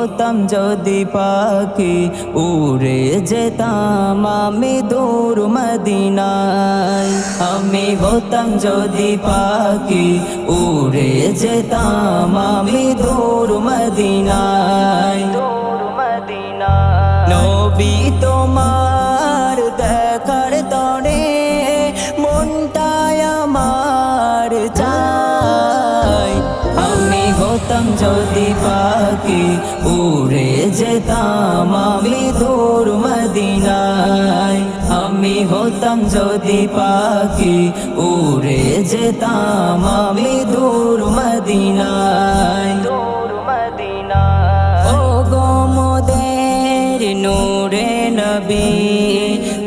হতাম যদি পাখি উড়ে যেতাম আমি দূর মদিনায়। আমি হতাম যদি পাখি উড়ে যেতাম আমি দূর মদিনায়। নবী তোমার দেখার তরে মনটায় আমার চাই। আমি হতাম যদি পাখি উড়ে যেতাম আমি দূর মদিনায়। আমি হতাম যদি পাখি উড়ে যেতাম আমি দূর মদিনায়। ও গো মোদের নূরে নবী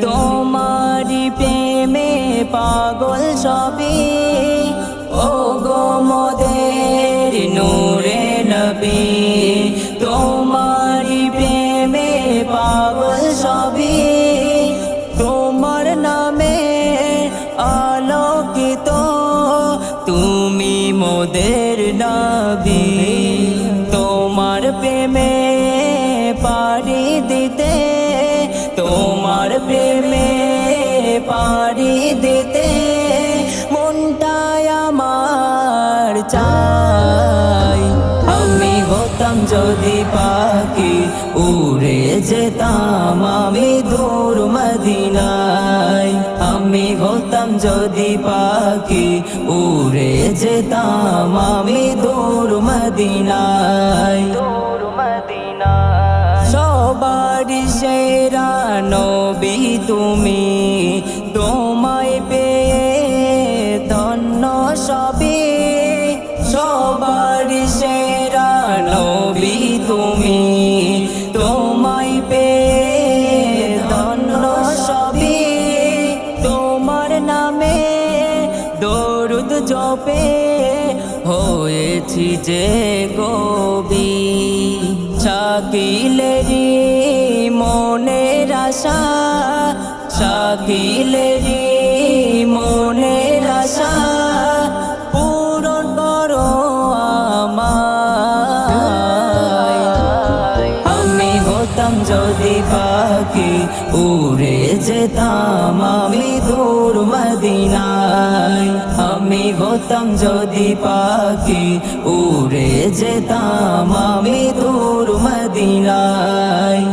তোমারি প্রেমে পাগল সবই। ও গো মোদের নূরে নবী তোমারি প্রেমে পাগল সবই। তোমার নামে আলোকিত তুমি মোদের নবী। তোমার প্রেমে পাড়ি দিতে তোমার প্রেমে পাড়ি দিতে মনটায় আমার চাই। আমি হতাম যদি পাখি উড়ে যেতাম আমি দূর মদিনায়। আমি হতাম যদি পাখি উড়ে যেতাম আমি দূর মদিনায়। সবারই সেরা নবী তুমি তোমায় পেয়ে ধন্য সবে। সবারই সেরা নবী তুমি তোমায় পেয়ে ধন্য সবে। তোমার নামে দরুদ জপে হয়েছি যে কবি। শাকিলেরি মনের আশা শাকিলেরি মনের আশা পূরণ করো আমায়। আমি হতাম যদি পাখি উড়ে যেতাম আমি দূর মদিনায়। আমি হতাম যদি পাখি উড়ে যেতাম আমি দূর মদিনায়।